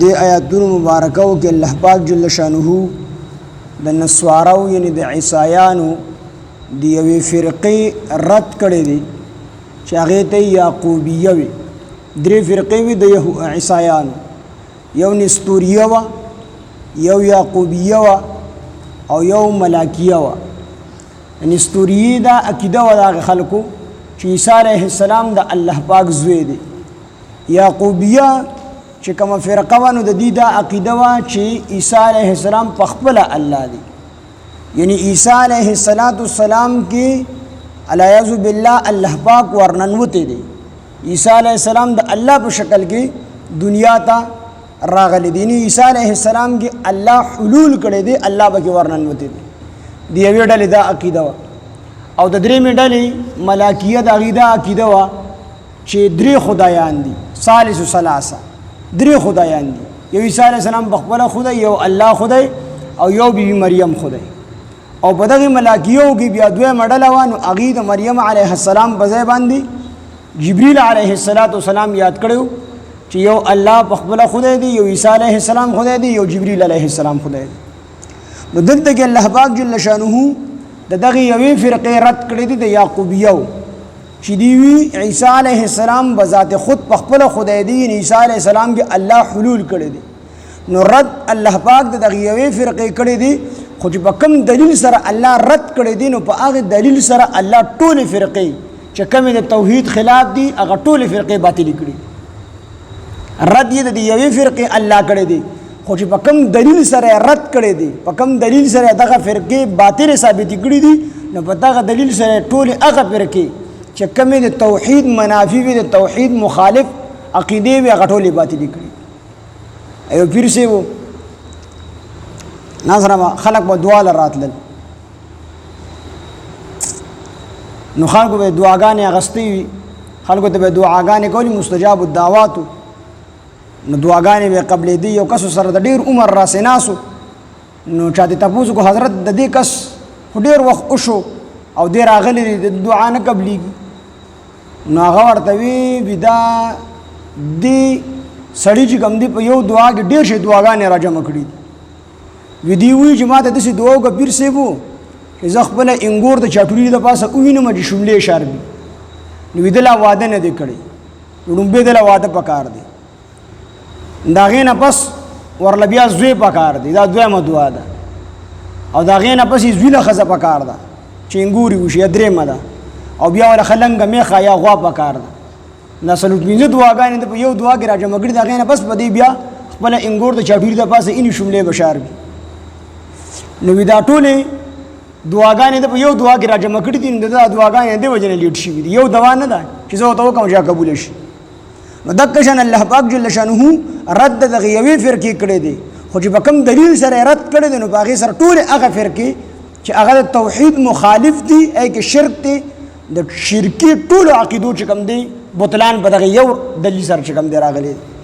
دې آیاتونو مبارکو کې الله پاک جل شانه د نسوارو یعنی د عیسایانو د یوې فرقې رد کړی دی چې هغې ته یعقوبیه وي. درې فرقې وي د عیسایانو، یو نستوریه وه، یو یعقوبیه وه او یو ملاکیه وه. نستوریه دا عقیده وه د هغې خلکو چې عیسی علیه السلام د الله پاک زوی دی. یعقوبیه چې کومه فرقه وه نو د دې دا عقیده وه چې عیسی علیه السلام په خپله الله دی، یعنی عیسی علیه السلام کې علیاذ بالله الله پاک ورننوتی دی. عیسی علیه السلام د الله په شکل کې دنیا ته راغلی دی، عیسی علیه السلام کې الله حلول کړی دی، الله به کې ورننوتی دی. د یوې ډلې دا عقیده وه. او د درېیمې ډلې ملاکیه د هغې دا عقیده وه چې درې خدایان دي، ثالث ثلاثه، درې خدایان دي، یو عیسی علیه السلام په خپله خدای، یو الله خدای او یو بیبي مریم خدای. او په دغې ملاکیو کې بیا دویمه ډله وه نو هغې د مریم علیه السلام په ځای باندې جبریل علیه السلام یاد کړی و چې یو الله په خپله خدای دی، یو عیسی علیه السلام خدای دی، یو جبریل علیه السلام خدای دی. نو دلته کې الله پاک جل شانه د دغې یوې فرقې رد کړی دی د یعقوبیو چې دوی وي عیسی علیه السلام بذات خود په خپله خدای دی، یعنې عیسی علیه السلام کې الله حلول کړی دی. نو رد الله پاک د دغې یوې فرقې کړی دی، خو چې په کوم دلیل سره الله رد کړی دی نو په هغې دلیل سره الله ټولې فرقې چې کومې د توحید خلاف دي هغه ټولې فرقې باطلې کړي. رد یې د دې یوې فرقې الله کړی دی، خو چې په کوم دلیل سره رد کړی دی، په کوم دلیل سره دغه فرقې باطلې ثابتې کړي دي نو په دغه دلیل سره ټولې هغه فرقې چې کومې د توحید منافي وي، د توحید مخالف عقیدې وي، هغه ټولې باطلې کړي. ایو پیر صاحب ناظره خلق به دعا لر راتلل، نو خلکو به دعاګانې اخیستې وي، خلکو ته به دعاګانې کولې، مستجاب الدعواتو، نو دعاګانې به قبلېدې. یو کسو سره د ډېر عمر راسې ناسو، نو چا دې تپوس کو حضرت د دې کس خو ډېر وخت وشو او دی راغلی دی د دعا نه قبلېږي. نو هغه ورته وی دا دې سړي چې کوم دی په یو دعا کې ډېر شي دعاګانې را جمع کړي دي. وی دی وی چې ما ته داسې دعا وکړه پیر صاحب چې زه خپله انګور د چاټولي د پاسه ووینم چې شملې شاربي. نو وی دله واده نه دی کړی، لومبې دله واده پکار دی، د هغې نه پس ورله بیا زوی پکار دی، دا دویمه دعا ده. او د هغې نه پس یې زوی له ښځه پکار ده چې انګورې وشي، یا درېیمه ده. او بیا ورله ښه لنګه میخه یا غوا پکار ده. دا څلور پنځه دعاګانې ده په یو دعا کې را جمع کړي، د هغې نه پس په دې بیا خپله انګور د چاټولي د پاسه اینې شملې به شاربي. نو وی دا ټولې دعاګانې ده په یو دعا کې را جمع کړي دي، نو دا دعاګانې دې وجې نه لیډ شوي دي، یو دوا نه ده چې زه ورته وکړم چې قبوله شي. نو دقه شان الله پاک جل شانه رد د دغې یوې فرقې کړی دی، خو چې په کوم دلیل سره یې رد کړی دی نو په هغې سره ټولې هغه فرقې چې هغه د توحید مخالف دي، ای کې شرک دی، د شرکي ټولو عقیدو چې کوم دی بطلان په دغې یو دلیل سره چې کوم دی راغلی دی.